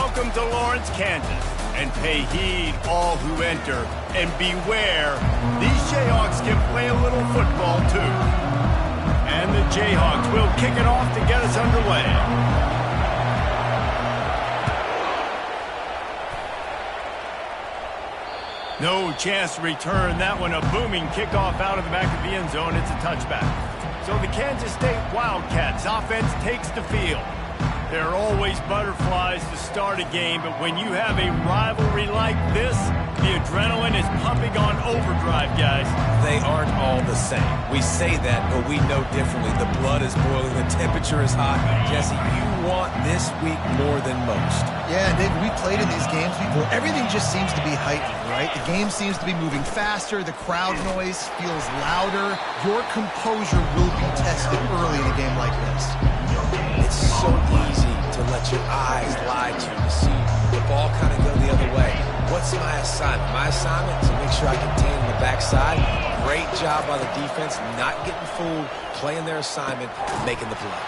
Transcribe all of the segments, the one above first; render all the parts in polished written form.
Welcome to Lawrence, Kansas. And pay heed, all who enter, and beware, these Jayhawks can play a little football, too. And the Jayhawks will kick it off to get us underway. No chance to return that one. A booming kickoff out of the back of the end zone. It's a touchback. So the Kansas State Wildcats offense takes the field. There are always butterflies to start a game, but when you have a rivalry like this, the adrenaline is pumping on overdrive, guys. They aren't all the same. We say that, but we know differently. The blood is boiling, the temperature is hot. Jesse, you want this week more than most. Yeah, and David, we played in these games before. Everything just seems to be heightened, right? The game seems to be moving faster. The crowd noise feels louder. Your composure will be tested early in a game like this. It's so easy to let your eyes lie to you, to see the ball kind of go the other way. What's my assignment? My assignment is to make sure I contain the backside. Great job by the defense, not getting fooled, playing their assignment, making the play.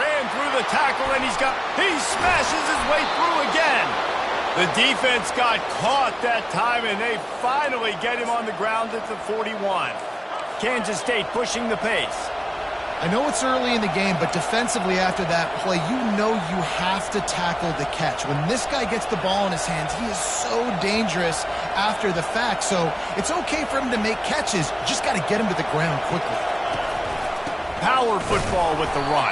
Ran through the tackle, and he smashes his way through again. The defense got caught that time, and they finally get him on the ground at the 41. Kansas State pushing the pace. I know it's early in the game, but defensively after that play, you know you have to tackle the catch. When this guy gets the ball in his hands, he is so dangerous after the fact. So it's okay for him to make catches. You just got to get him to the ground quickly. Power football with the run.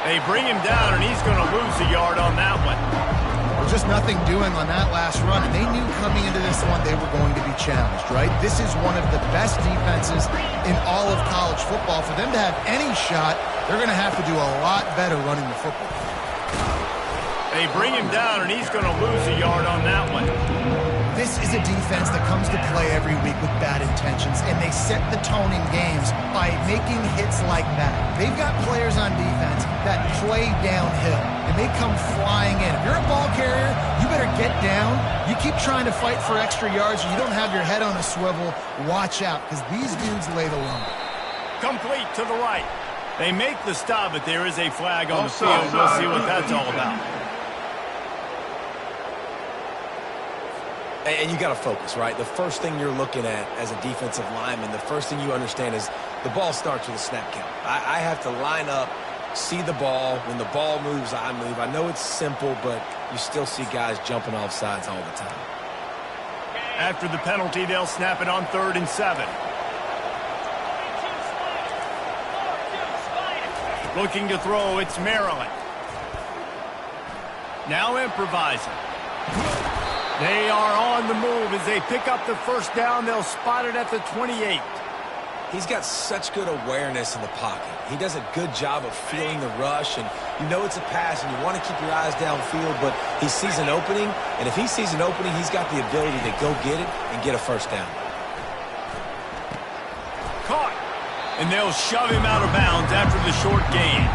They bring him down, and he's going to lose a yard on that one. Well, just nothing doing on that last run, and they knew coming into this one they were going to be challenged, right? This is one of the best defenses in all of college football. For them to have any shot, they're going to have to do a lot better running the football. They bring him down, and he's going to lose a yard on that one. This is a defense that comes to play every week with bad intentions, and they set the tone in games by making hits like that. They've got players on defense that play downhill, and they come flying in. If you're a ball carrier, you better get down. You keep trying to fight for extra yards, or you don't have your head on a swivel. Watch out, because these dudes lay the lumber. Complete to the right. They make the stop, but there is a flag on the field. We'll see what that's all about. And you got to focus, right? The first thing you're looking at as a defensive lineman, the first thing you understand is the ball starts with a snap count. I have to line up, see the ball. When the ball moves, I move. I know it's simple, but you still see guys jumping off sides all the time. After the penalty, they'll snap it on 3rd and 7. Looking to throw, it's Maryland. Now improvising. They are on the move as they pick up the first down. They'll spot it at the 28. He's got such good awareness in the pocket. He does a good job of feeling the rush, and you know it's a pass, and you want to keep your eyes downfield, but he sees an opening, and if he sees an opening, he's got the ability to go get it and get a first down. Caught, and they'll shove him out of bounds after the short gain.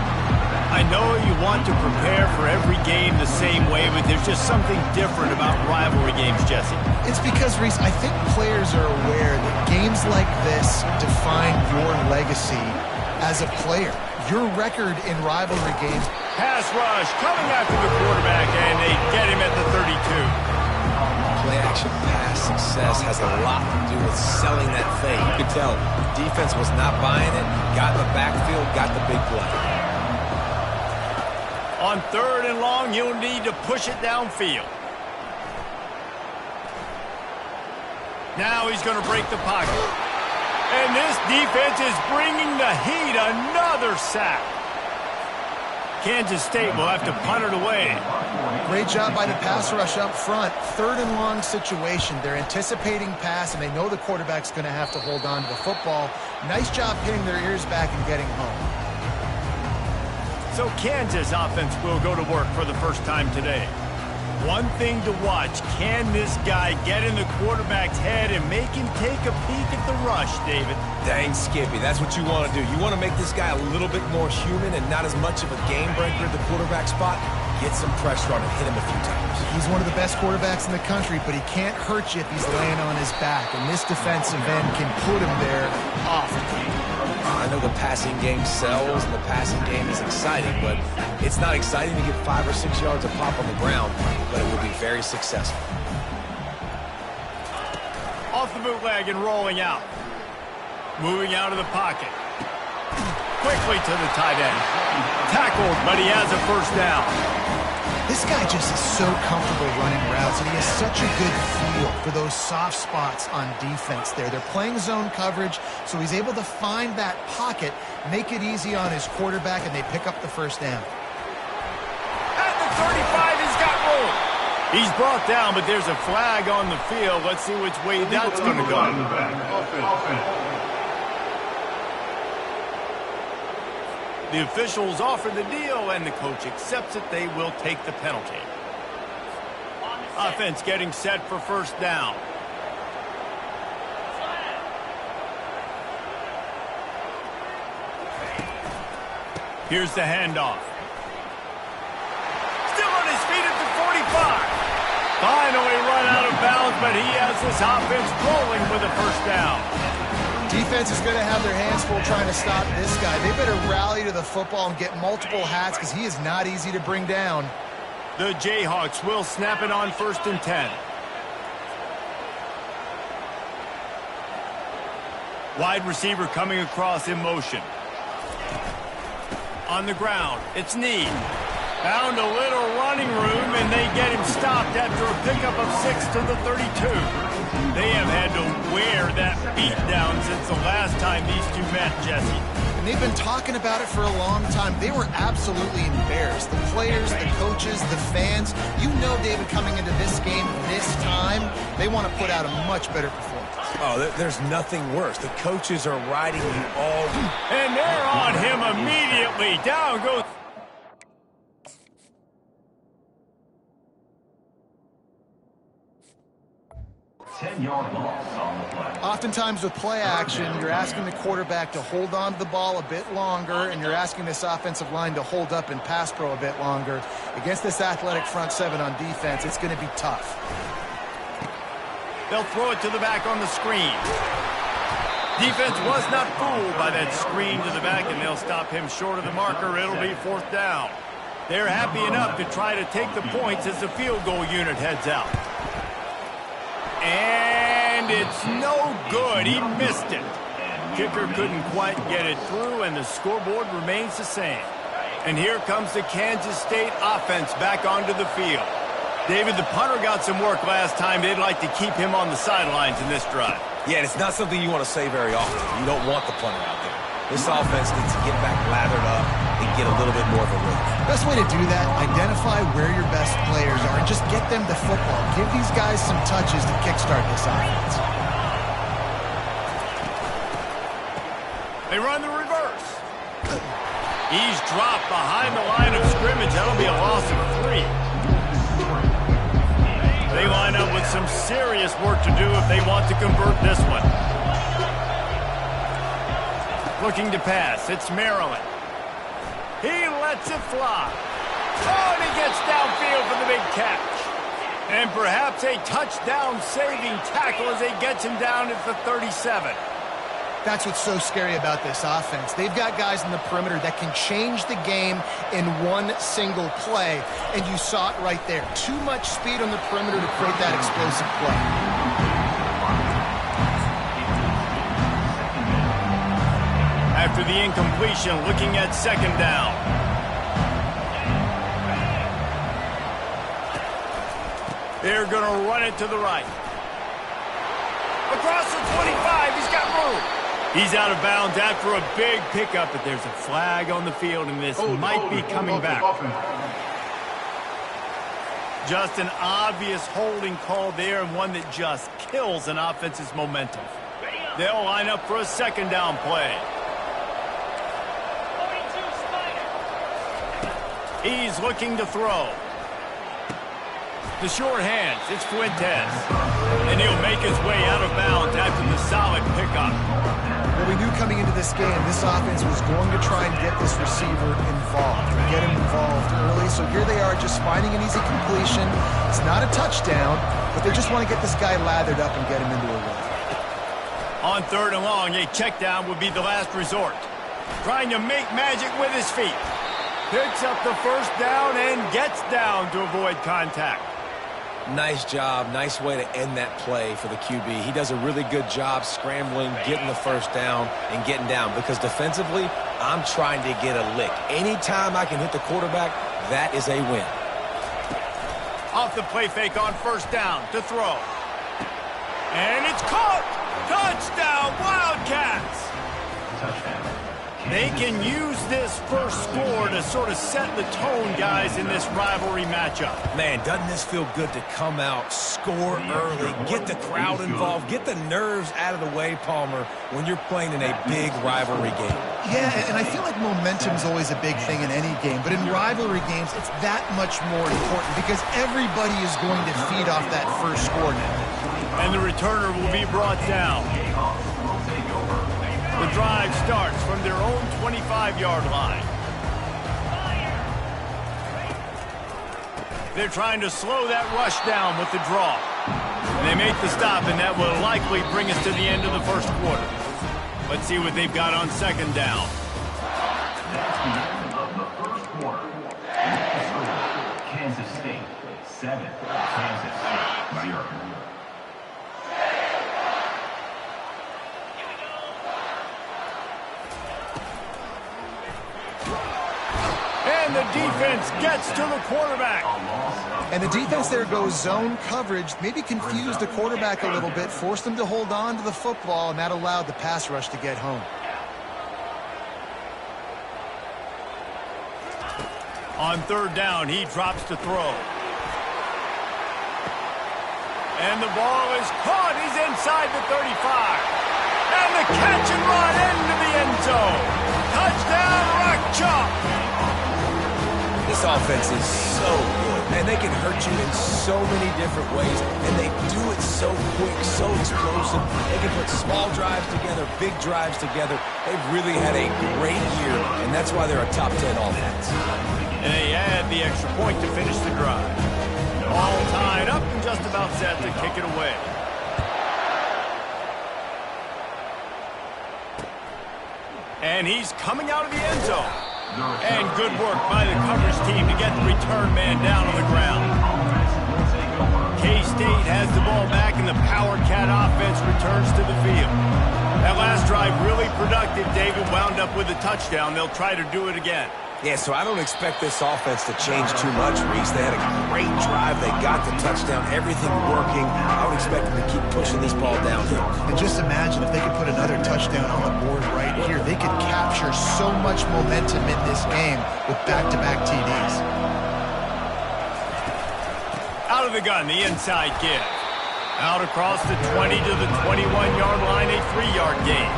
I know you want to prepare for every game the same way, but there's just something different about rivalry games, Jesse. It's because, Reese, I think players are aware that games like this define your legacy as a player. Your record in rivalry games. Pass rush coming after the quarterback, and they get him at the 32. Play-action pass success has a lot to do with selling that fake. You could tell defense was not buying it, got in the backfield, got the big play. On 3rd and long, you'll need to push it downfield. Now he's going to break the pocket. And this defense is bringing the heat. Another sack. Kansas State will have to punt it away. Great job by the pass rush up front. 3rd and long situation. They're anticipating pass, and they know the quarterback's going to have to hold on to the football. Nice job hitting their ears back and getting home. So Kansas offense will go to work for the first time today. One thing to watch, can this guy get in the quarterback's head and make him take a peek at the rush, David? Dang, Skippy, that's what you want to do. You want to make this guy a little bit more human and not as much of a game breaker at the quarterback spot. Get some pressure on him, hit him a few times. He's one of the best quarterbacks in the country, but he can't hurt you if he's laying on his back, and this defensive end can put him there often. I know the passing game sells and the passing game is exciting, but it's not exciting to get 5 or 6 yards of pop on the ground, but it will be very successful. Off the bootleg and rolling out. Moving out of the pocket. Quickly to the tight end. Tackled, but he has a first down. This guy just is so comfortable running routes, and he has such a good feel for those soft spots on defense there. They're playing zone coverage, so he's able to find that pocket, make it easy on his quarterback, and they pick up the first down. At the 35, he's got room. He's brought down, but there's a flag on the field. Let's see which way that's going to go. The officials offer the deal, and the coach accepts it. They will take the penalty. Offense getting set for first down. Here's the handoff. Still on his feet at the 45. Finally run out of bounds, but he has this offense rolling with a first down. Defense is going to have their hands full trying to stop this guy. They better rally to the football and get multiple hats because he is not easy to bring down. The Jayhawks will snap it on 1st and 10. Wide receiver coming across in motion. On the ground, it's Need. Found a little running room, and they get him stopped after a pickup of 6 to the 32. They have had to wear that beat down since the last time these two met, Jesse. And they've been talking about it for a long time. They were absolutely embarrassed. The players, the coaches, the fans. You know, David, coming into this game this time, they want to put out a much better performance. Oh, there's nothing worse. The coaches are riding you all week. And they're on him immediately. Down goes... Oftentimes with play action, you're asking the quarterback to hold on to the ball a bit longer, and you're asking this offensive line to hold up in pass pro a bit longer. Against this athletic front seven on defense, it's going to be tough. They'll throw it to the back on the screen. Defense was not fooled by that screen to the back, and they'll stop him short of the marker. It'll be 4th down. They're happy enough to try to take the points as the field goal unit heads out. And it's no good. He missed it. Kicker couldn't quite get it through, and the scoreboard remains the same. And here comes the Kansas State offense back onto the field. David, the punter got some work last time. They'd like to keep him on the sidelines in this drive. Yeah, it's not something you want to say very often. You don't want the punter out there. This offense needs to get back lathered up and get a little bit more of a rhythm. Best way to do that, identify where your best players are and just get them the football. Give these guys some touches to kickstart this offense. They run the reverse. He's dropped behind the line of scrimmage. That'll be a loss of 3. They line up with some serious work to do if they want to convert this one. Looking to pass. It's Maryland. He lets it fly. Oh, and he gets downfield for the big catch. And perhaps a touchdown-saving tackle as he gets him down at the 37. That's what's so scary about this offense. They've got guys in the perimeter that can change the game in one single play. And you saw it right there. Too much speed on the perimeter to create that explosive play. After the incompletion, looking at 2nd down. They're going to run it to the right. Across the 25, he's got room. He's out of bounds after a big pickup, but there's a flag on the field, and this might be coming back. Just an obvious holding call there, and one that just kills an offense's momentum. They'll line up for a 2nd down play. He's looking to throw. The short hands, it's Fuentes. And he'll make his way out of bounds after the solid pickup. Well, we knew coming into this game, this offense was going to try and get this receiver involved, get him involved early. So here they are just finding an easy completion. It's not a touchdown, but they just want to get this guy lathered up and get him into a rhythm. On 3rd and long, a check down would be the last resort. Trying to make magic with his feet. Picks up the first down and gets down to avoid contact. Nice job. Nice way to end that play for the QB. He does a really good job scrambling, getting the first down, and getting down. Because defensively, I'm trying to get a lick. Anytime I can hit the quarterback, that is a win. Off the play fake on 1st down to throw. And it's caught! Touchdown, Wildcats! They can use this first score to sort of set the tone, guys, in this rivalry matchup. Man, doesn't this feel good to come out, score early, get the crowd involved, get the nerves out of the way, Palmer, when you're playing in a big rivalry game? Yeah, and I feel like momentum's always a big thing in any game, but in rivalry games, it's that much more important because everybody is going to feed off that first score now. And the returner will be brought down. The drive starts from their own 25-yard line. They're trying to slow that rush down with the draw. And they make the stop, and that will likely bring us to the end of the first quarter. Let's see what they've got on 2nd down. Kansas State 7, Kansas State 0. And the defense gets to the quarterback. And the defense there goes zone coverage, maybe confused the quarterback a little bit, forced him to hold on to the football, and that allowed the pass rush to get home. On 3rd down, he drops to throw. And the ball is caught. He's inside the 35. And the catch and run into the end zone. Touchdown, Rock Chalk. This offense is so good, and they can hurt you in so many different ways, and they do it so quick, so explosive. They can put small drives together, big drives together. They've really had a great year, and that's why they're a top 10 offense. And they add the extra point to finish the drive. All tied up and just about set to kick it away. And he's coming out of the end zone. And good work by the coverage team to get the return man down on the ground. K-State has the ball back and the Power Cat offense returns to the field. That last drive really productive. David wound up with a touchdown. They'll try to do it again. Yeah, so I don't expect this offense to change too much, Reese. They had a great drive. They got the touchdown. Everything working. I would expect them to keep pushing this ball downhill. And just imagine if they could put another touchdown on the board right here. They could capture so much momentum in this game with back-to-back TDs. Out of the gun, the inside give. Out across the 20 to the 21-yard line, a 3-yard gain.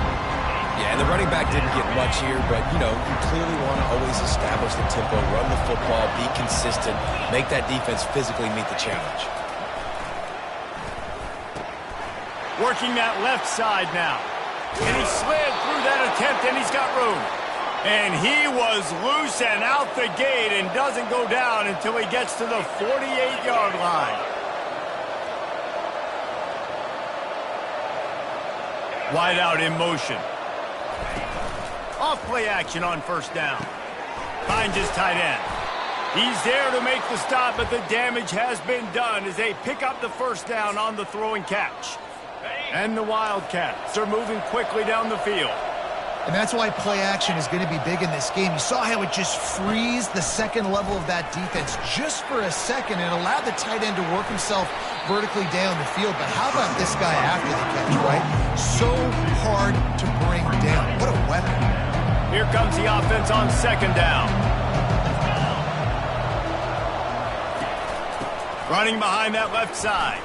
Yeah, and the running back didn't get much here, but, you know, you clearly want to always establish the tempo, run the football, be consistent, make that defense physically meet the challenge. Working that left side now. And he slid through that attempt, and he's got room. And he was loose and out the gate and doesn't go down until he gets to the 48-yard line. Wide out in motion. Off play action on 1st down. Finds his tight end. He's there to make the stop, but the damage has been done as they pick up the 1st down on the throw and catch. And the Wildcats are moving quickly down the field. And that's why play action is going to be big in this game. You saw how it just frees the second level of that defense just for a second and allowed the tight end to work himself vertically down the field. But how about this guy after the catch, right? So hard to bring down. What a weapon. Here comes the offense on 2nd down. Running behind that left side.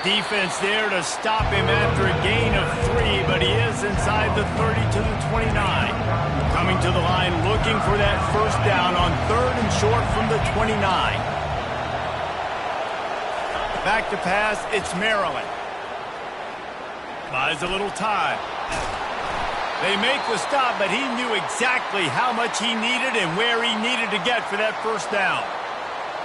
Defense there to stop him after a gain of 3, but he is inside the 30 to the 29. Coming to the line looking for that 1st down on 3rd and short from the 29. Back to pass, it's Maryland. Buys a little time. They make the stop, but he knew exactly how much he needed and where he needed to get for that first down.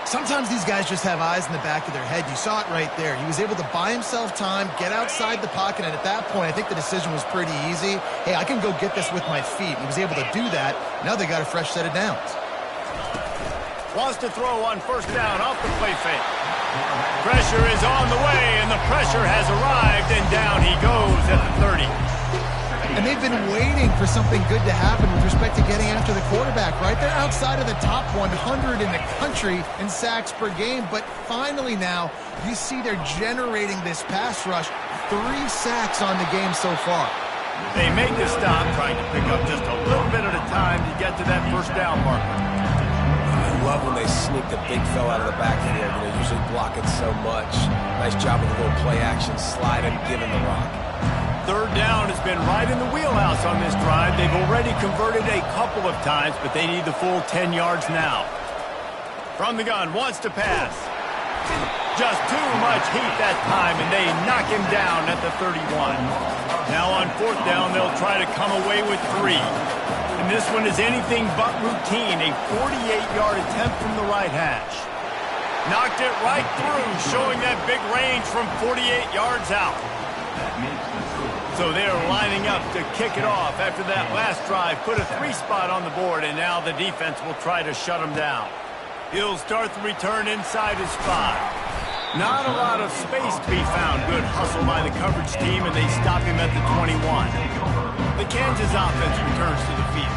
Sometimes these guys just have eyes in the back of their head. You saw it right there. He was able to buy himself time, get outside the pocket, and at that point, I think the decision was pretty easy. Hey, I can go get this with my feet. He was able to do that. Now they got a fresh set of downs. Wants to throw on first down off the play fake. Pressure is on the way, and the pressure has arrived, and down he goes at the 30. And they've been waiting for something good to happen with respect to getting after the quarterback, right? They're outside of the top 100 in the country in sacks per game, but finally now you see they're generating this pass rush. 3 sacks on the game so far. They make the stop, trying to pick up just a little bit at a time to get to that first down marker. I love when they sneak the big fella out of the backfield. Usually blocking so much. Nice job with a little play action, slide and give him the rock. Third down has been right in the wheelhouse on this drive. They've already converted a couple of times, but they need the full 10 yards now. From the gun, wants to pass. Just too much heat that time, and they knock him down at the 31. Now on fourth down, they'll try to come away with 3. And this one is anything but routine, a 48-yard attempt from the right hash. Knocked it right through, showing that big range from 48 yards out. So they're lining up to kick it off after that last drive. Put a 3 spot on the board, and now the defense will try to shut him down. He'll start the return inside his 5. Not a lot of space to be found. Good hustle by the coverage team, and they stop him at the 21. The Kansas offense returns to the field.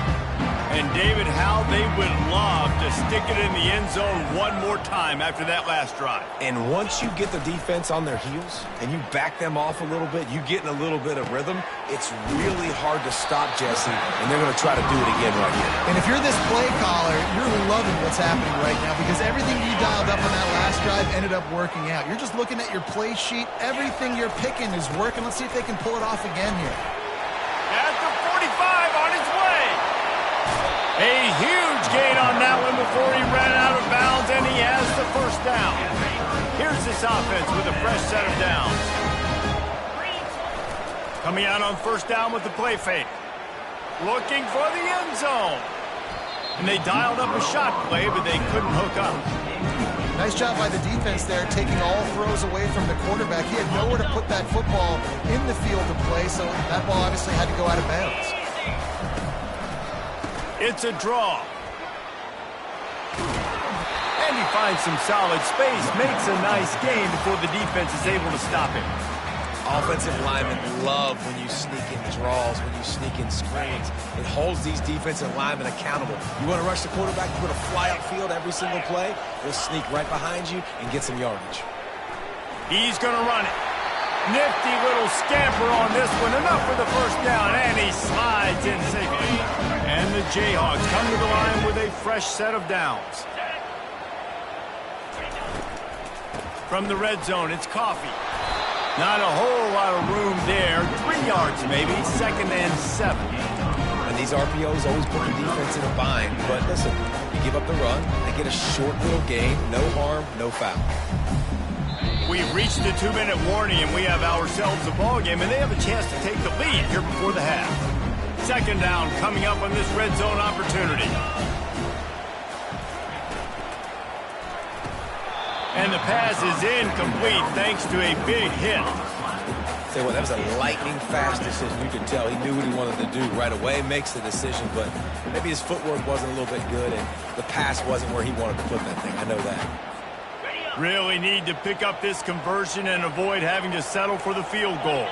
And David, how they would love to stick it in the end zone one more time after that last drive. And once you get the defense on their heels and you back them off a little bit, you get in a little bit of rhythm, it's really hard to stop, Jesse, and they're going to try to do it again right here. And if you're this play caller, you're loving what's happening right now because everything you dialed up on that last drive ended up working out. You're just looking at your play sheet. Everything you're picking is working. Let's see if they can pull it off again here. At the 45 on his way. A huge gain on that one before he ran out of bounds, and he has the first down. Here's this offense with a fresh set of downs. Coming out on first down with the play fake. Looking for the end zone. And they dialed up a shot play, but they couldn't hook up. Nice job by the defense there, taking all throws away from the quarterback. He had nowhere to put that football in the field to play, so that ball obviously had to go out of bounds. It's a draw. And he finds some solid space, makes a nice gain before the defense is able to stop him. Offensive linemen love when you sneak in draws, when you sneak in screens. It holds these defensive linemen accountable. You want to rush the quarterback, you want to fly upfield every single play, we'll sneak right behind you and get some yardage. He's going to run it. Nifty little scamper on this one. Enough for the first down, and he slides in safely. And the Jayhawks come to the line with a fresh set of downs. From the red zone, it's Coffee. Not a whole lot of room there. 3 yards maybe, 2nd and 7. And these RPOs always put the defense in a bind. But listen, you give up the run, they get a short little gain, no harm, no foul. We've reached the 2-minute warning, and we have ourselves a ball game, and they have a chance to take the lead here before the half. 2nd down coming up on this red zone opportunity. And the pass is incomplete thanks to a big hit. Say what, that was a lightning fast decision. You could tell he knew what he wanted to do right away, makes the decision, but maybe his footwork wasn't a little bit good, and the pass wasn't where he wanted to put that thing. I know that. Really need to pick up this conversion and avoid having to settle for the field goal.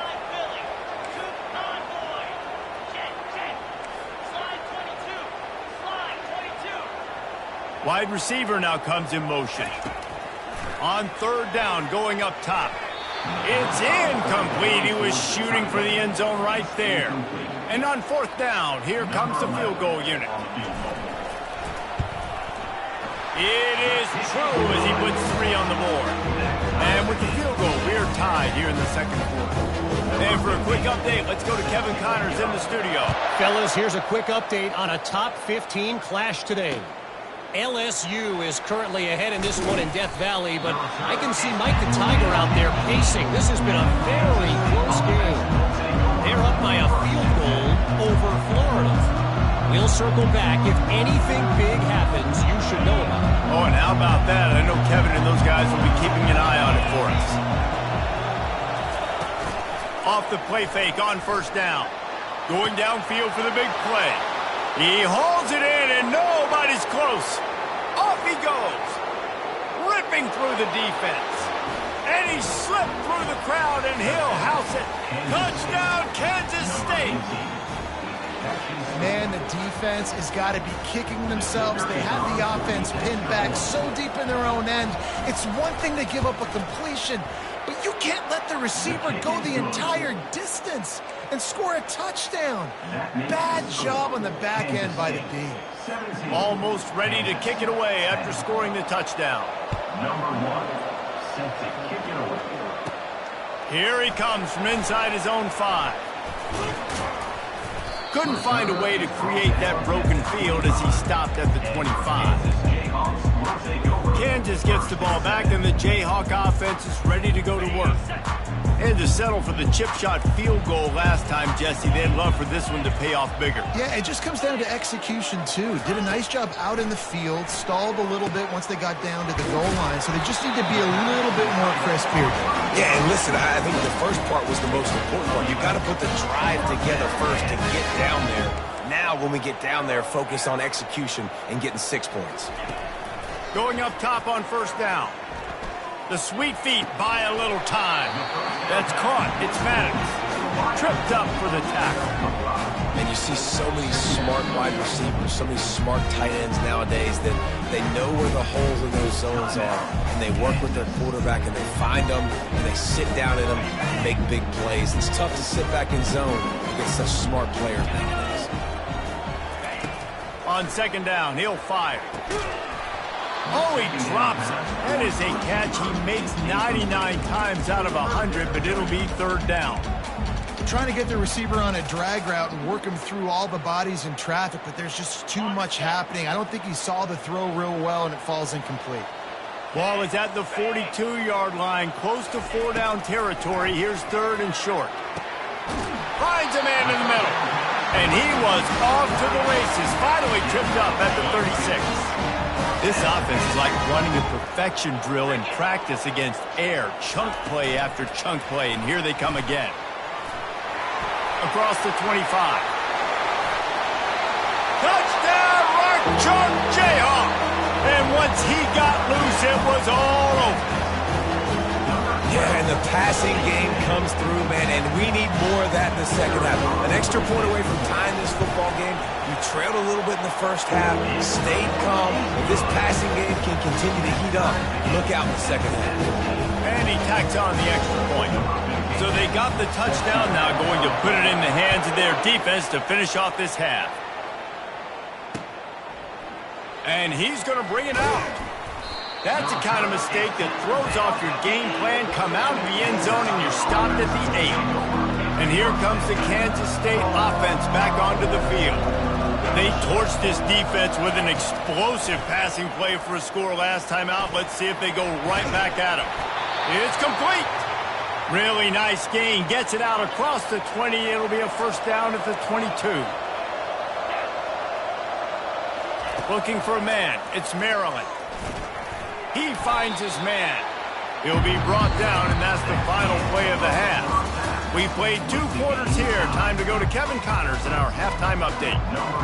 Wide receiver now comes in motion. On 3rd down, going up top. It's incomplete. He was shooting for the end zone right there. And on 4th down, here comes the field goal unit. It is true as he puts 3 on the board. And with the field goal, we're tied here in the 2nd quarter. And for a quick update, let's go to Kevin Connors in the studio. Fellas, here's a quick update on a top 15 clash today. LSU is currently ahead in this one in Death Valley, but I can see Mike the Tiger out there pacing. This has been a very close game. They're up by a field goal over Florida. We'll circle back. If anything big happens, you should know about it. Oh, and how about that? I know Kevin and those guys will be keeping an eye on it for us. Off the play fake on first down. Going downfield for the big play. He hauls it in, and nobody's close. Off he goes, ripping through the defense. And he slipped through the crowd, and he'll house it. Touchdown, Kansas State. Man, the defense has got to be kicking themselves. They have the offense pinned back so deep in their own end. It's one thing to give up a completion, but you can't let the receiver go the entire distance and score a touchdown. Bad job on the back end by the D. Almost ready to kick it away after scoring the touchdown. Number 1, set to kick it away. Here he comes from inside his own 5. Couldn't find a way to create that broken field as he stopped at the 25. Kansas gets the ball back, and the Jayhawk offense is ready to go to work. Had to settle for the chip shot field goal last time, Jesse. They'd love for this one to pay off bigger. Yeah, it just comes down to execution, too. Did a nice job out in the field, stalled a little bit once they got down to the goal line, so they just need to be a little bit more crisp here. Yeah, and listen, I think the first part was the most important part. You've got to put the drive together first to get down there. Now, when we get down there, focus on execution and getting 6 points. Going up top on first down. The sweet feet buy a little time. That's caught. It's Maddox. Tripped up for the tackle. And you see so many smart wide receivers, so many smart tight ends nowadays that they know where the holes in those zones are, and they work with their quarterback, and they find them, and they sit down in them and make big plays. It's tough to sit back in zone against such smart players nowadays. On second down, he'll fire. Oh, he drops it. That is a catch he makes 99 times out of 100, but it'll be third down. Trying to get the receiver on a drag route and work him through all the bodies in traffic, but there's just too much happening. I don't think he saw the throw real well, and it falls incomplete. Ball is at the 42-yard line, close to 4-down territory. Here's third and short. Finds a man in the middle. And he was off to the races, finally tripped up at the 36. This offense is like running a perfection drill in practice against air, chunk play after chunk play, and here they come again. Across the 25. Touchdown, Mark Chunk Jayhawk! And once he got loose, it was all over. Yeah, and the passing game comes through, man, and we need more of that in the second half. An extra point away from tying this football game. You trailed a little bit in the first half, stayed calm. If this passing game can continue to heat up, look out in the second half. And he tacks on the extra point. So they got the touchdown, now going to put it in the hands of their defense to finish off this half. And he's going to bring it out. That's the kind of mistake that throws off your game plan. Come out of the end zone and you're stopped at the 8. And here comes the Kansas State offense back onto the field. They torched this defense with an explosive passing play for a score last time out. Let's see if they go right back at him. It's complete. Really nice gain. Gets it out across the 20. It'll be a first down at the 22. Looking for a man. It's Maryland. He finds his man. He'll be brought down, and that's the final play of the half. We played 2 quarters here. Time to go to Kevin Connors in our halftime update.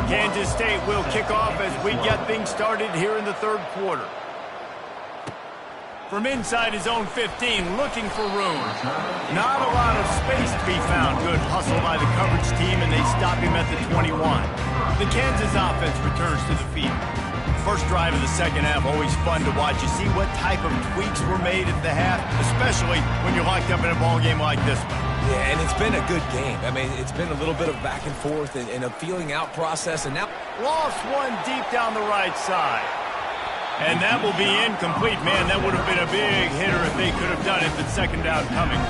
Kansas State will kick off as we get things started here in the third quarter. From inside his own 15, looking for room. Not a lot of space to be found. Good hustle by the coverage team, and they stop him at the 21. The Kansas offense returns to the field. First drive of the second half, always fun to watch. You see what type of tweaks were made at the half, especially when you're locked up in a ball game like this one. Yeah, and it's been a good game. I mean, it's been a little bit of back and forth and a feeling out process, and now lost one deep down the right side. And that will be incomplete. Man, that would have been a big hitter if they could have done it, but second down coming.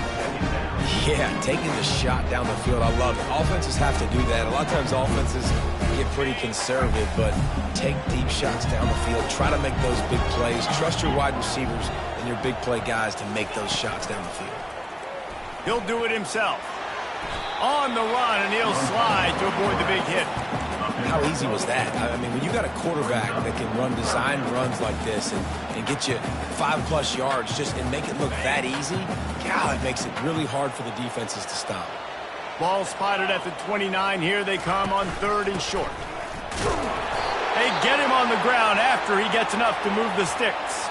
Yeah, taking the shot down the field, I love it. Offenses have to do that. A lot of times offenses get pretty conservative, but take deep shots down the field. Try to make those big plays. Trust your wide receivers and your big play guys to make those shots down the field. He'll do it himself. On the run, and he'll slide to avoid the big hit. How easy was that? I mean, when you got a quarterback that can run design runs like this and get you 5+ yards and make it look that easy, God, it makes it really hard for the defenses to stop. Ball spotted at the 29. Here they come on 3rd and short. They get him on the ground after he gets enough to move the sticks.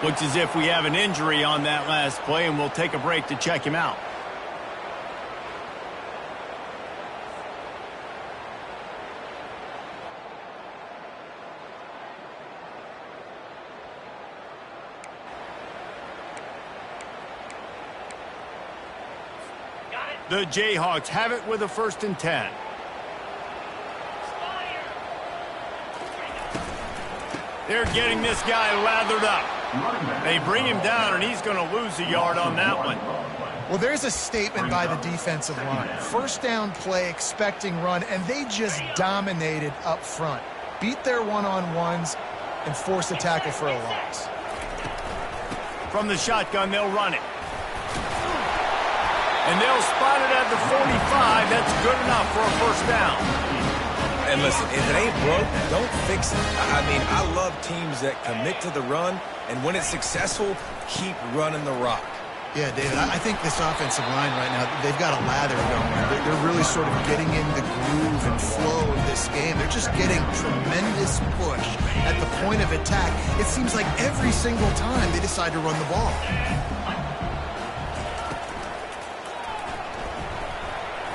Looks as if we have an injury on that last play, and we'll take a break to check him out. The Jayhawks have it with a 1st and 10. They're getting this guy lathered up. They bring him down, and he's going to lose a yard on that one. Well, there's a statement by the defensive line. 1st down play, expecting run, and they just dominated up front. Beat their one-on-ones and force a tackle for a loss. From the shotgun, they'll run it. And they'll spot it at the 45. That's good enough for a 1st down. And listen, if it ain't broke, don't fix it. I mean, I love teams that commit to the run, and when it's successful, keep running the rock. Yeah, David, I think this offensive line right now, they've got a lather going. They're really sort of getting in the groove and flow of this game. They're just getting tremendous push at the point of attack. It seems like every single time they decide to run the ball.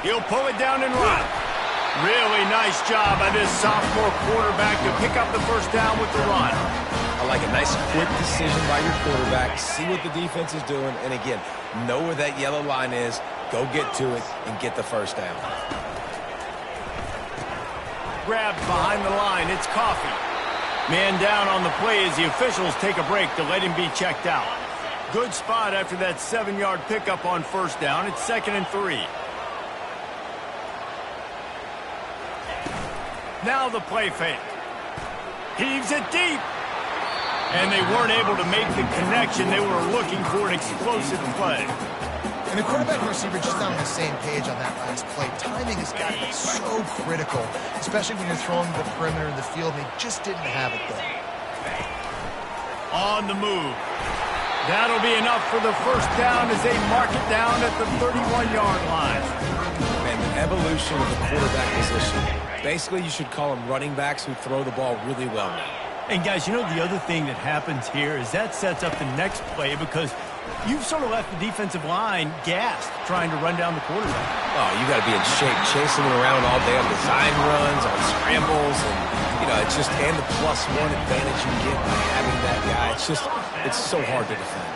He'll pull it down and run. Really nice job by this sophomore quarterback to pick up the 1st down with the run. I like a nice quick decision by your quarterback. See what the defense is doing. And again, know where that yellow line is. Go get to it and get the 1st down. Grabbed behind the line. It's Coffee. Man down on the play as the officials take a break to let him be checked out. Good spot after that 7-yard pickup on 1st down. It's 2nd and 3. Now the play fake. Heaves it deep. And they weren't able to make the connection. They were looking for an explosive play. And the quarterback and receiver just not on the same page on that last play. Timing has got to be so critical, especially when you're throwing to the perimeter of the field. They just didn't have it there. On the move. That'll be enough for the 1st down as they mark it down at the 31-yard line. Man, the evolution of the quarterback position. Basically, you should call them running backs who throw the ball really well now. And guys, you know the other thing that happens here is that sets up the next play because you've sort of left the defensive line gassed trying to run down the quarterback. Oh, you got to be in shape, chasing him around all day on design runs, on scrambles, and, you know, it's just, and the +1 advantage you get by having that guy. It's so hard to defend.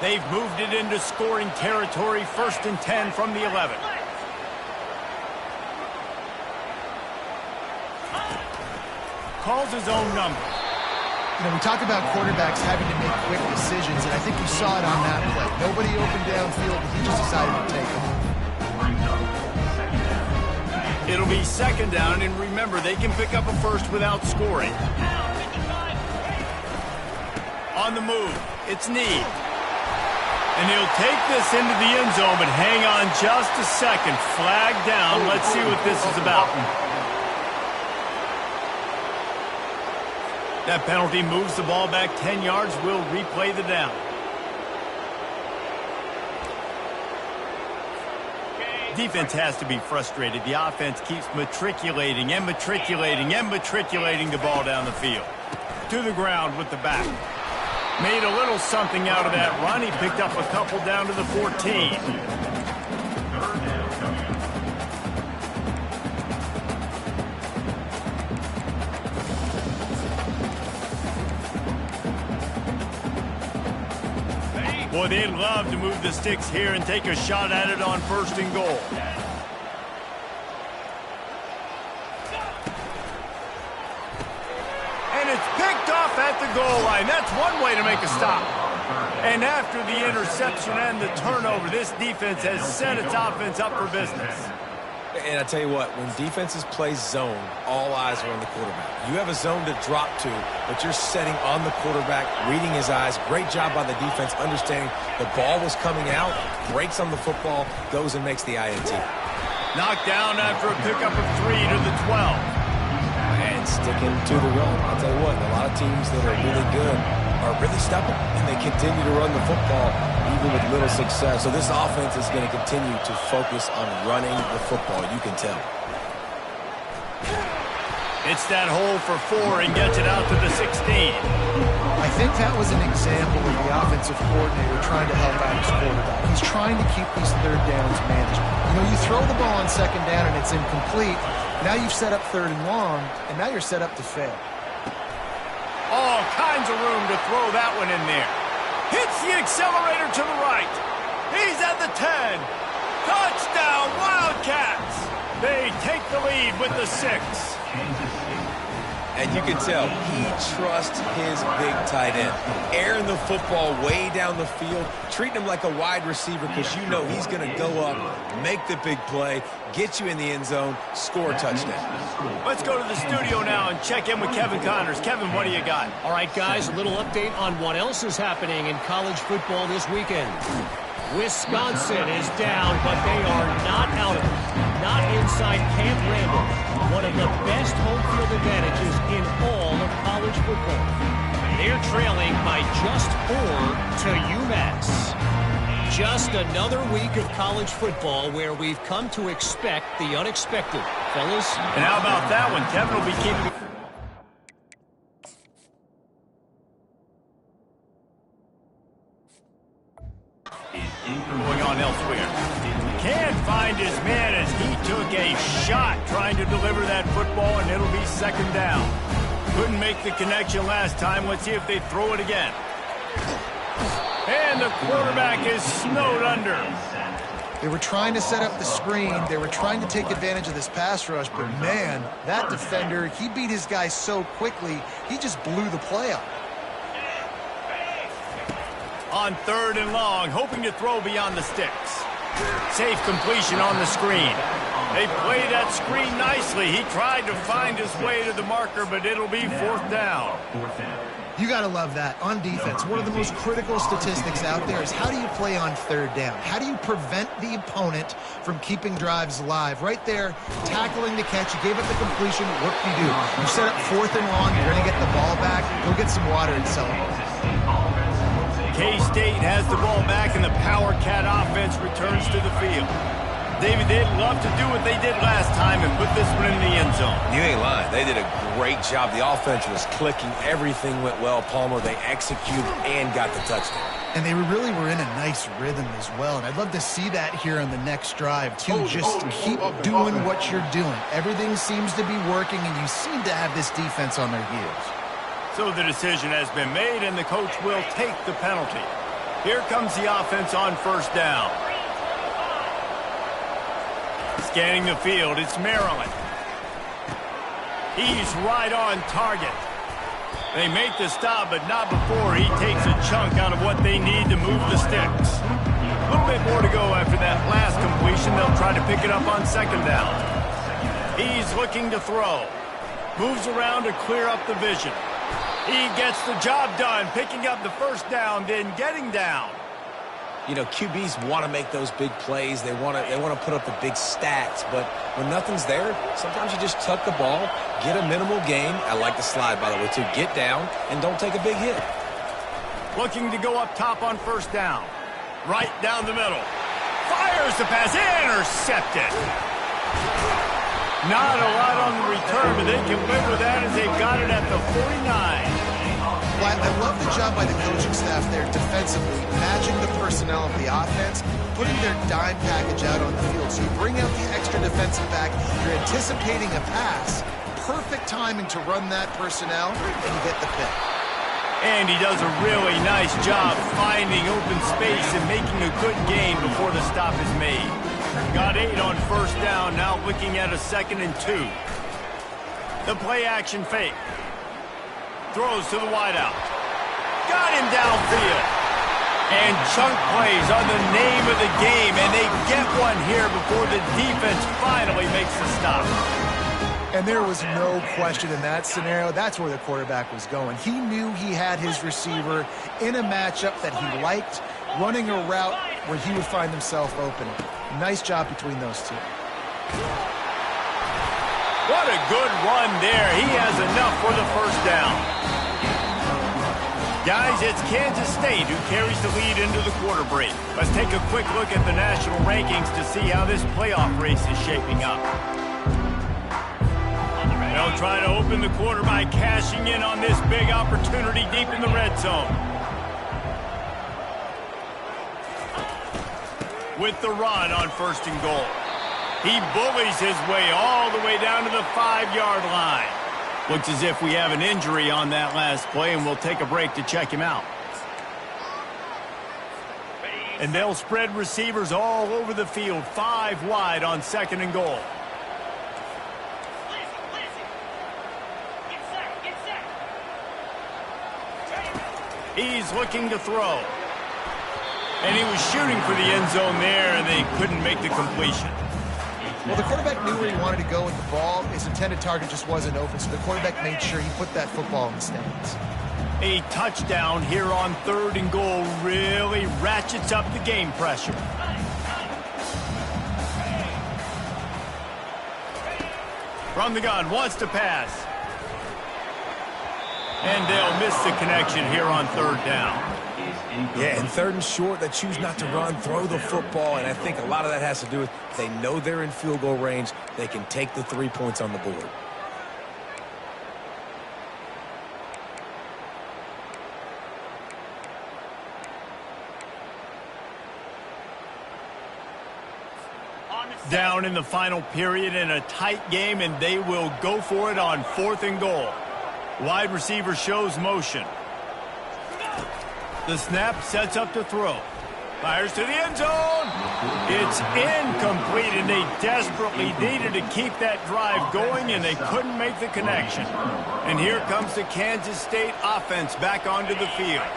They've moved it into scoring territory, 1st and 10 from the 11. Calls his own number. You know, we talk about quarterbacks having to make quick decisions, and I think you saw it on that play. Nobody open downfield, but he just decided to take it. It'll be 2nd down, and remember, they can pick up a 1st without scoring. On the move, it's Need. And he'll take this into the end zone, but hang on just a second. Flag down. Let's see what this is about. That penalty moves the ball back 10 yards. We'll replay the down. Defense has to be frustrated. The offense keeps matriculating and matriculating and matriculating the ball down the field. To the ground with the back. Made a little something out of that run. He picked up a couple down to the 14. Boy, they'd love to move the sticks here and take a shot at it on 1st and goal. And it's picked off at the the goal line. That's one way to make a stop. And after the interception and the turnover, this defense has set its offense up for business. And I tell you what, when defenses play zone, all eyes are on the quarterback. You have a zone to drop to, but you're setting on the quarterback, reading his eyes. Great job by the defense, understanding the ball was coming out, breaks on the football, goes and makes the INT. Knocked down after a pickup of 3 to the 12. And sticking to the run. I'll tell you what, a lot of teams that are really good are really stubborn, and they continue to run the football even with little success. So this offense is going to continue to focus on running the football. You can tell. It's that hole for 4 and gets it out to the 16. I think that was an example of the offensive coordinator trying to help out his quarterback. He's trying to keep these third downs managed. You know, you throw the ball on second down and it's incomplete. Now you've set up third and long, and now you're set up to fail. All kinds of room to throw that one in there. Hits the accelerator to the right. He's at the 10. Touchdown, Wildcats. They take the lead with the 6. And you can tell he trusts his big tight end. Airing the football way down the field, treating him like a wide receiver because you know he's going to go up, make the big play, get you in the end zone, score a touchdown. Let's go to the studio now and check in with Kevin Connors. Kevin, what do you got? All right, guys, a little update on what else is happening in college football this weekend. Wisconsin is down, but they are not out of it. Not inside Camp Randall, one of the best home field advantages in all of college football. They're trailing by just 4 to UMass. Just another week of college football where we've come to expect the unexpected. Fellas? And how about that one? Kevin will be keeping... going on elsewhere. Can't find his man as he took a shot trying to deliver that football, and it'll be second down. Couldn't make the connection last time. Let's see if they throw it again. And the quarterback is snowed under. They were trying to set up the screen. They were trying to take advantage of this pass rush, but man, that defender, he beat his guy so quickly, he just blew the play up. On 3rd and long, hoping to throw beyond the sticks. Safe completion on the screen. They played that screen nicely. He tried to find his way to the marker, but it'll be 4th down. You got to love that. On defense, one of the most critical statistics out there is how do you play on 3rd down? How do you prevent the opponent from keeping drives alive? Right there, tackling the catch. You gave up the completion. What do? You set up 4th and long. You're going to get the ball back. Go get some water and celebrate. K-State has the ball back, and the Power Cat offense returns to the field. David, they'd love to do what they did last time and put this one in the end zone. You ain't lying. They did a great job. The offense was clicking. Everything went well. Palmer, they executed and got the touchdown. And they really were in a nice rhythm as well. And I'd love to see that here on the next drive, too. Just keep doing what you're doing. Everything seems to be working, and you seem to have this defense on their heels. So the decision has been made, and the coach will take the penalty. Here comes the offense on 1st down. Scanning the field, it's Maryland. He's right on target. They make the stop, but not before he takes a chunk out of what they need to move the sticks. A little bit more to go after that last completion. They'll try to pick it up on 2nd down. He's looking to throw. Moves around to clear up the vision. He gets the job done, picking up the 1st down, then getting down. You know, QBs want to make those big plays. They want to put up the big stats. But when nothing's there, sometimes you just tuck the ball, get a minimal gain. I like the slide, by the way, too. Get down and don't take a big hit. Looking to go up top on 1st down. Right down the middle. Fires the pass. Intercepted. Not a lot on the return, but they can live with that as they've got it at the 49. Well, I love the job by the coaching staff there defensively, matching the personnel of the offense, putting their dime package out on the field. So you bring out the extra defensive back, you're anticipating a pass, perfect timing to run that personnel, and you get the pick. And he does a really nice job finding open space and making a good gain before the stop is made. Got 8 on 1st down, now looking at a 2nd and 2. The play action fake. throws to the wideout. Got him downfield. And chunk plays are the name of the game, and they get one here before the defense finally makes the stop. And there was no question in that scenario. That's where the quarterback was going. He knew he had his receiver in a matchup that he liked, running a route where he would find himself open. Nice job between those two. What a good run there. He has enough for the first down. Guys, it's Kansas State who carries the lead into the quarter break. Let's take a quick look at the national rankings to see how this playoff race is shaping up. They'll try to open the quarter by cashing in on this big opportunity deep in the red zone. With the run on 1st and goal. He bullies his way all the way down to the 5-yard line. Looks as if we have an injury on that last play, and we'll take a break to check him out. And they'll spread receivers all over the field, 5 wide on 2nd and goal. He's looking to throw. And he was shooting for the end zone there, and they couldn't make the completion. Well, the quarterback knew where he wanted to go with the ball. His intended target just wasn't open, so the quarterback made sure he put that football in the stands. A touchdown here on 3rd and goal really ratchets up the game pressure. From the gun, wants to pass. And they'll miss the connection here on 3rd down. Yeah, and 3rd and short, they choose not to run, throw the football, and I think a lot of that has to do with they know they're in field goal range. They can take the 3 points on the board. Down in the final period in a tight game, and they will go for it on 4th and goal. Wide receiver shows motion. The snap sets up to throw. Fires to the end zone. It's incomplete, and they desperately needed to keep that drive going, and they couldn't make the connection. And here comes the Kansas State offense back onto the field.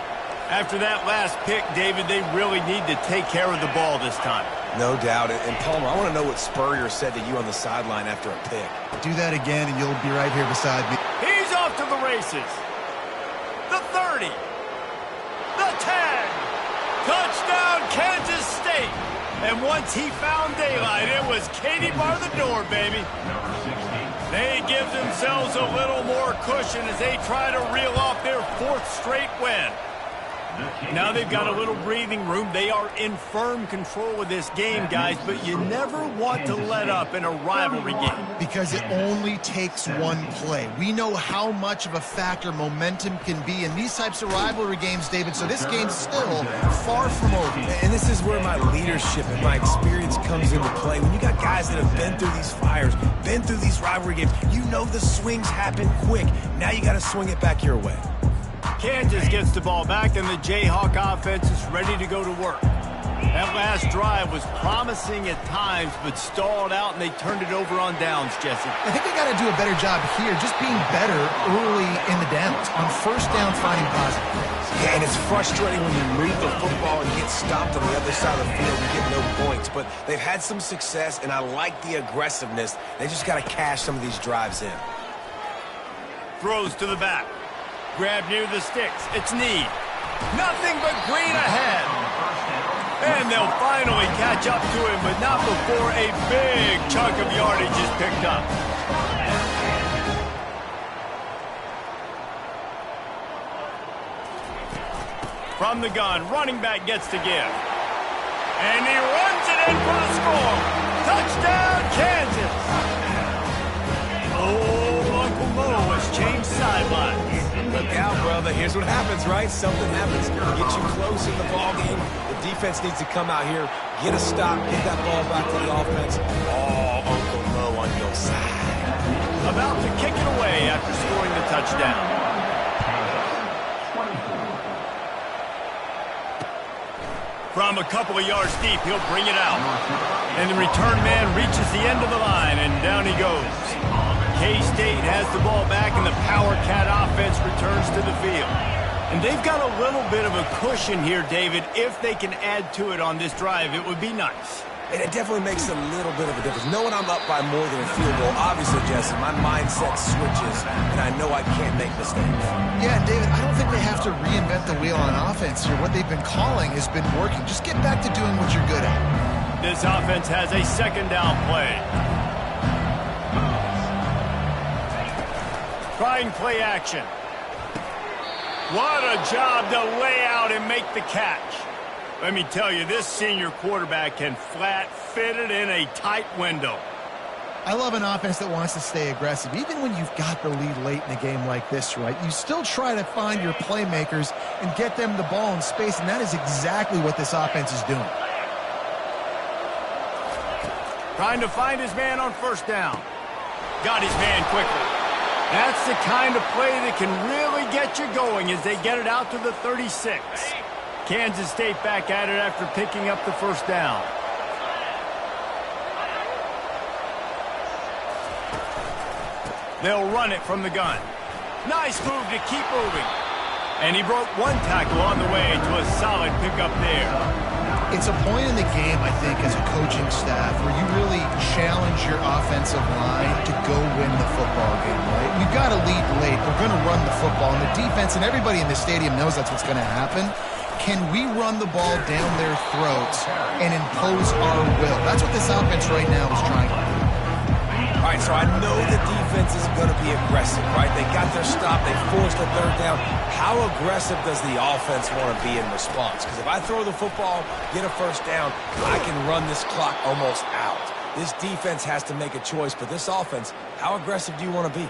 After that last pick, David, they really need to take care of the ball this time. No doubt. And Palmer, I want to know what Spurrier said to you on the sideline after a pick. Do that again, and you'll be right here beside me. He's off to the races. The 30. The 10. Touchdown, Kansas State. And once he found daylight, it was Katie bar the door, baby. They give themselves a little more cushion as they try to reel off their 4th straight win. Now they've got a little breathing room. They are in firm control of this game, guys, but you never want to let up in a rivalry game. Because it only takes one play. We know how much of a factor momentum can be in these types of rivalry games, David, so this game's still far from over. And this is where my leadership and my experience comes into play. When you got guys that have been through these fires, been through these rivalry games, you know the swings happen quick. Now you got to swing it back your way. Kansas gets the ball back, and the Jayhawk offense is ready to go to work. That last drive was promising at times, but stalled out, and they turned it over on downs, Jesse. I think they got to do a better job here, just being better early in the downs. On 1st down, finding positive plays. Yeah, and it's frustrating when you move the football and get stopped on the other side of the field and get no points. But they've had some success, and I like the aggressiveness. They just got to cash some of these drives in. Throws to the back. Grab near the sticks. It's Need. Nothing but green ahead. And they'll finally catch up to him, but not before a big chunk of yardage is picked up. From the gun, running back gets to give. And he runs it in for the score. Touchdown, Kansas. Oh, Uncle Mo has changed sidelines. Look out, brother. Here's what happens, right? Something happens. Get you close in the ball game. The defense needs to come out here, get a stop, get that ball back to the offense. Oh, Uncle Mo on your side. About to kick it away after scoring the touchdown. From a couple of yards deep, he'll bring it out. And the return man reaches the end of the line, and down he goes. K-State has the ball back, and the Power Cat offense returns to the field. And they've got a little bit of a cushion here, David. If they can add to it on this drive, it would be nice. And it definitely makes a little bit of a difference. Knowing I'm up by more than a field goal, obviously, Jesse, my mindset switches, and I know I can't make mistakes. Yeah, and David, I don't think they have to reinvent the wheel on offense here. What they've been calling has been working. Just get back to doing what you're good at. This offense has a second down play. Trying play action. What a job to lay out and make the catch. Let me tell you, this senior quarterback can flat fit it in a tight window. I love an offense that wants to stay aggressive. Even when you've got the lead late in a game like this, right, you still try to find your playmakers and get them the ball in space, and that is exactly what this offense is doing. Trying to find his man on first down. Got his man quickly. That's the kind of play that can really get you going as they get it out to the 36. Kansas State back at it after picking up the first down. They'll run it from the gun. Nice move to keep moving. And he broke one tackle on the way to a solid pickup there. It's a point in the game, I think, as a coaching staff where you really challenge your offensive line to go win the football game, right? We've got to lead late. We're going to run the football. And the defense and everybody in the stadium knows that's what's going to happen. Can we run the ball down their throats and impose our will? That's what this offense right now is trying to do. All right, so I know the defense is going to be aggressive, right? They got their stop. They forced the third down. How aggressive does the offense want to be in response? Because if I throw the football, get a first down, I can run this clock almost out. This defense has to make a choice, but this offense, how aggressive do you want to be?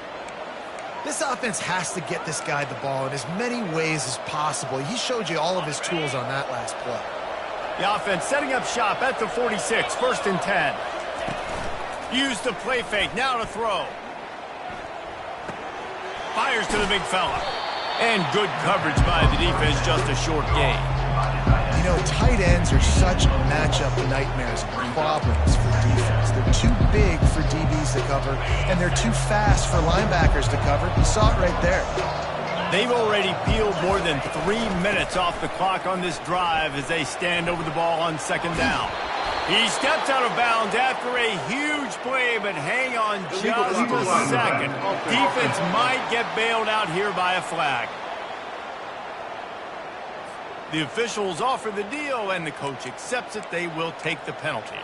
This offense has to get this guy the ball in as many ways as possible. He showed you all of his tools on that last play. The offense setting up shop at the 46, 1st and 10. Use the play fake, now to throw. Fires to the big fella. And good coverage by the defense, just a short gain. You know, tight ends are such matchup nightmares and problems for defense. They're too big for DBs to cover, and they're too fast for linebackers to cover. You saw it right there. They've already peeled more than 3 minutes off the clock on this drive as they stand over the ball on second down. He steps out of bounds after a huge play, but hang on just a second. Defense might get bailed out here by a flag. The officials offer the deal, and the coach accepts it. They will take the penalty.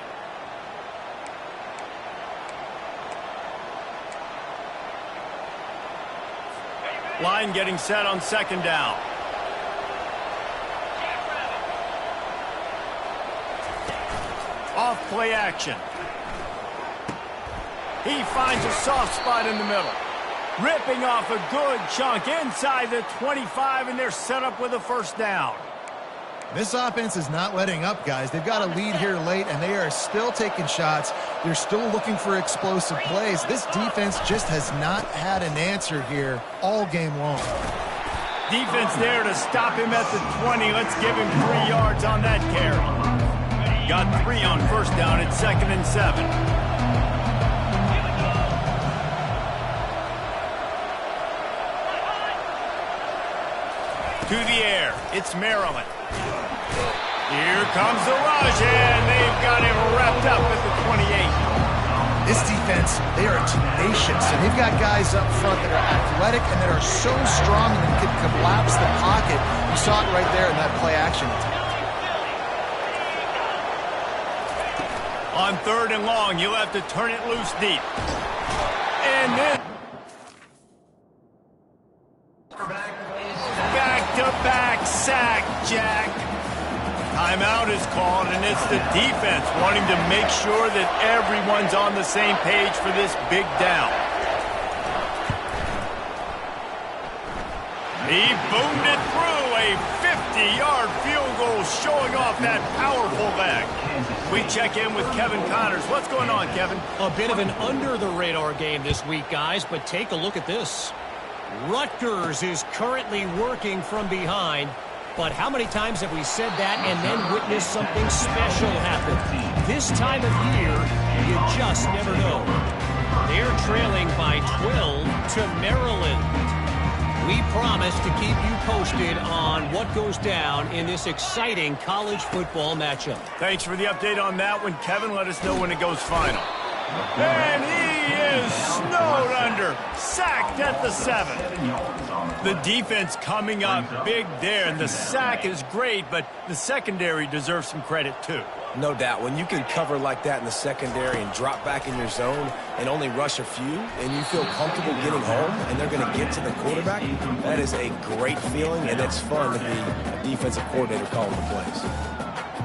Line getting set on second down. Off play action. He finds a soft spot in the middle. Ripping off a good chunk inside the 25, and they're set up with a first down. This offense is not letting up, guys. They've got a lead here late, and they are still taking shots. They're still looking for explosive plays. This defense just has not had an answer here all game long. Defense there to stop him at the 20. Let's give him 3 yards on that carry. Got 3 on first down at 2nd and 7. To the air, it's Maryland. Here comes the rush, and they've got him wrapped up at the 28. This defense, they are tenacious, and they've got guys up front that are athletic and that are so strong and can collapse the pocket. You saw it right there in that play action attempt. On 3rd and long, you'll have to turn it loose deep. And then back-to-back sack, Jack. Timeout is called, and it's the defense wanting to make sure that everyone's on the same page for this big down. He boomed it through, a 50-yard field goal showing off that powerful leg. We check in with Kevin Connors. What's going on, Kevin? A bit of an under-the-radar game this week, guys, but take a look at this. Rutgers is currently working from behind, but how many times have we said that and then witnessed something special happen? This time of year, you just never know. They're trailing by 12 to Maryland. We promise to keep you posted on what goes down in this exciting college football matchup. Thanks for the update on that one, Kevin. Let us know when it goes final. And he is snowed under, sacked at the 7. The defense coming up big there, and the sack is great, but the secondary deserves some credit too. No doubt. When you can cover like that in the secondary and drop back in your zone and only rush a few, and you feel comfortable getting home and they're going to get to the quarterback, that is a great feeling, and it's fun to be a defensive coordinator calling the plays.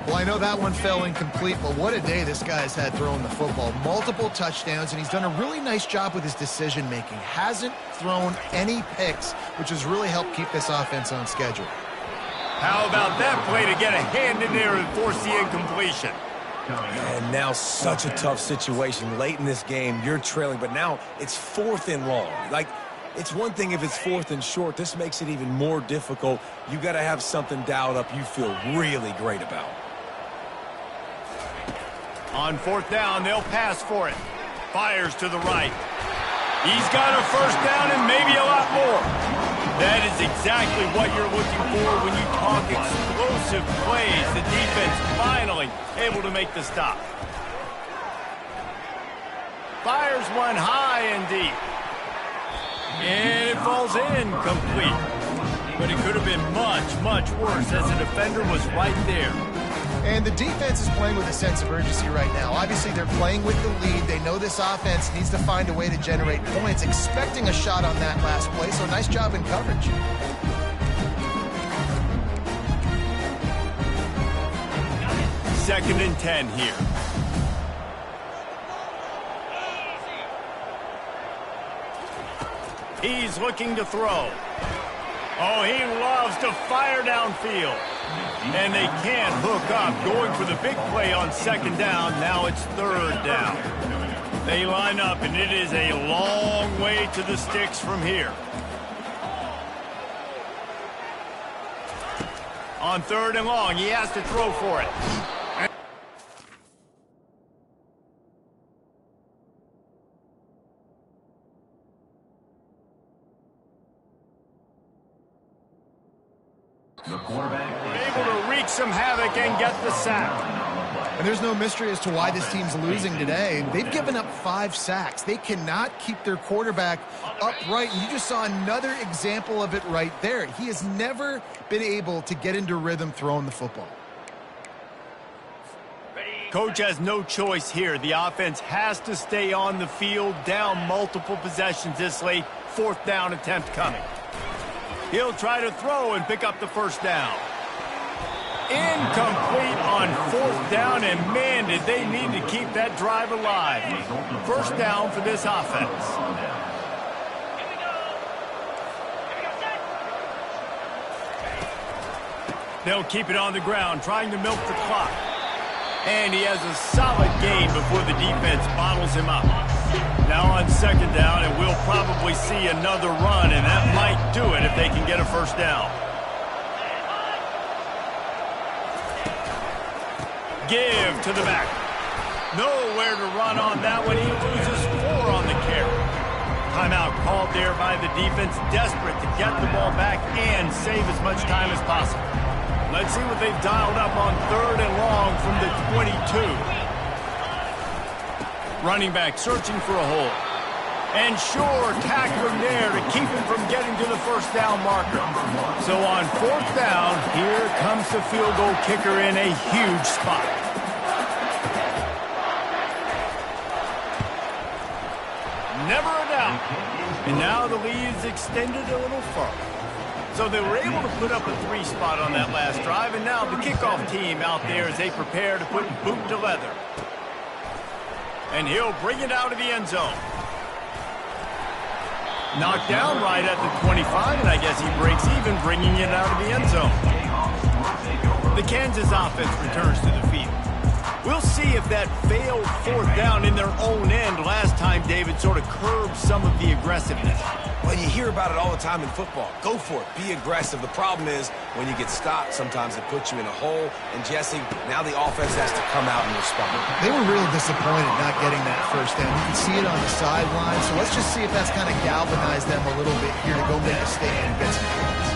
Well, I know that one fell incomplete, but what a day this guy's had throwing the football. Multiple touchdowns, and he's done a really nice job with his decision-making. Hasn't thrown any picks, which has really helped keep this offense on schedule. How about that play to get a hand in there and force the incompletion? And now such a tough situation. Late in this game, you're trailing, but now it's 4th and long. Like, it's one thing if it's 4th and short. This makes it even more difficult. You got to have something dialed up you feel really great about. On 4th down, they'll pass for it. Fires to the right. He's got a first down and maybe a lot more. That is exactly what you're looking for when you talk explosive plays. The defense finally able to make the stop. Fires one high and deep. And it falls incomplete. But it could have been much, much worse as the defender was right there. And the defense is playing with a sense of urgency right now. Obviously, they're playing with the lead. They know this offense needs to find a way to generate points, expecting a shot on that last play, so nice job in coverage. Second and 10 here. He's looking to throw. Oh, he loves to fire downfield. And they can't hook up. Going for the big play on 2nd down. Now it's 3rd down. They line up, and it is a long way to the sticks from here. On 3rd and long, he has to throw for it. The quarterback Able to wreak some havoc and get the sack. And there's no mystery as to why this team's losing today. They've given up 5 sacks. They cannot keep their quarterback upright. And you just saw another example of it right there. He has never been able to get into rhythm throwing the football. Coach has no choice here. The offense has to stay on the field, down multiple possessions this late. 4th down attempt coming. He'll try to throw and pick up the first down. Incomplete on 4th down, and man, did they need to keep that drive alive. First down for this offense. They'll keep it on the ground, trying to milk the clock. And he has a solid gain before the defense bottles him up. Now on 2nd down, and we'll probably see another run, and that might do it if they can get a first down. Give to the back. Nowhere to run on that one. He loses 4 on the carry. Timeout called there by the defense, desperate to get the ball back and save as much time as possible. Let's see what they've dialed up on 3rd and long from the 22. Running back searching for a hole. And sure, tackling there to keep him from getting to the first down marker. So on 4th down, here comes the field goal kicker in a huge spot. Never a doubt. And now the lead is extended a little further. So they were able to put up a 3 spot on that last drive, and now the kickoff team out there as they prepare to put boot to leather. And he'll bring it out of the end zone. Knocked down right at the 25, and I guess he breaks even, bringing it out of the end zone. The Kansas offense returns to the field. We'll see if that failed fourth down in their own end last time, David, sort of curbed some of the aggressiveness. Well, you hear about it all the time in football. Go for it. Be aggressive. The problem is when you get stopped, sometimes it puts you in a hole. And, Jesse, now the offense has to come out and respond. They were real disappointed not getting that first down. You can see it on the sideline. So let's just see if that's kind of galvanized them a little bit here to go make a statement and get some points.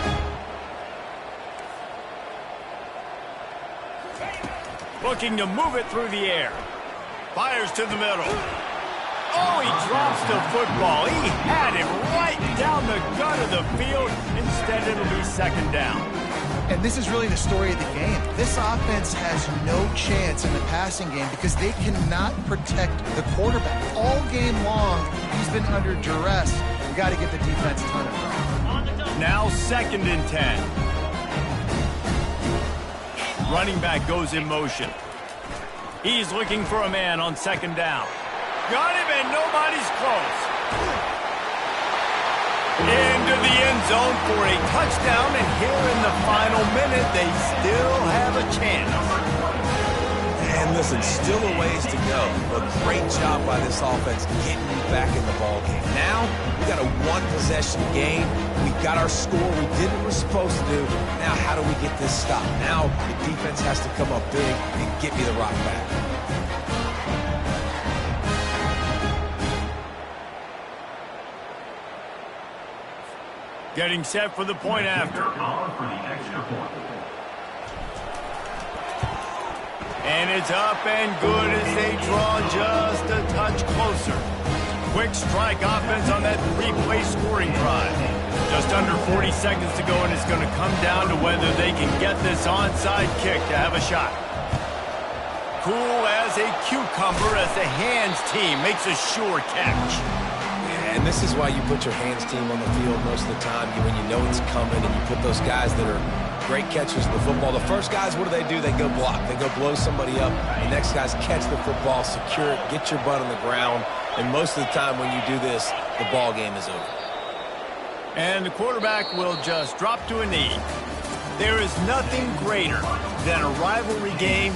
Looking to move it through the air. Fires to the middle. Oh, he drops the football. He had it right down the gut of the field. Instead, it'll be second down. And this is really the story of the game. This offense has no chance in the passing game because they cannot protect the quarterback. All game long, he's been under duress. You got to give the defense a ton of credit. Now 2nd and 10. Running back goes in motion. He's looking for a man on 2nd down. Got him, and nobody's close. Into the end zone for a touchdown, and here in the final minute, they still have a chance. And listen, still a ways to go, but great job by this offense getting you back in the ball game. Now, we got a one-possession game. We got our score. We did what we're supposed to do. Now, how do we get this stopped? Now, the defense has to come up big and get me the rock back. Getting set for the point after. And it's up and good as they draw just a touch closer. Quick strike offense on that 3-play scoring drive. Just under 40 seconds to go, and it's going to come down to whether they can get this onside kick to have a shot. Cool as a cucumber as the hands team makes a sure catch. And this is why you put your hands team on the field most of the time, when you know it's coming, and you put those guys that are great catchers of the football. The first guys, what do? They go block. They go blow somebody up. The next guys catch the football, secure it, get your butt on the ground. And most of the time when you do this, the ball game is over. And the quarterback will just drop to a knee. There is nothing greater than a rivalry game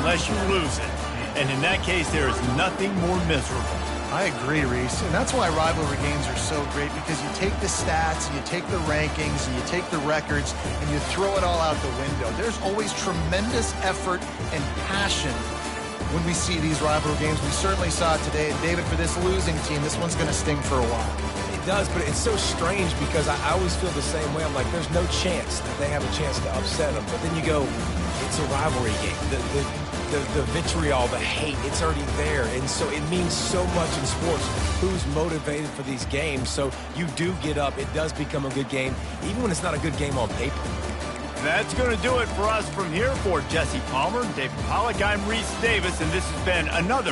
unless you lose it. And in that case, there is nothing more miserable. I agree, Reese. And that's why rivalry games are so great, because you take the stats, and you take the rankings, and you take the records, and you throw it all out the window. There's always tremendous effort and passion when we see these rivalry games. We certainly saw it today. And David, for this losing team, this one's going to sting for a while. It does, but it's so strange because I always feel the same way. I'm like, there's no chance that they have a chance to upset them. But then you go, it's a rivalry game. The vitriol, the hate, it's already there. And so it means so much in sports. Who's motivated for these games? So you do get up. It does become a good game, even when it's not a good game on paper. That's going to do it for us from here. For Jesse Palmer, David Pollack, I'm Reese Davis, and this has been another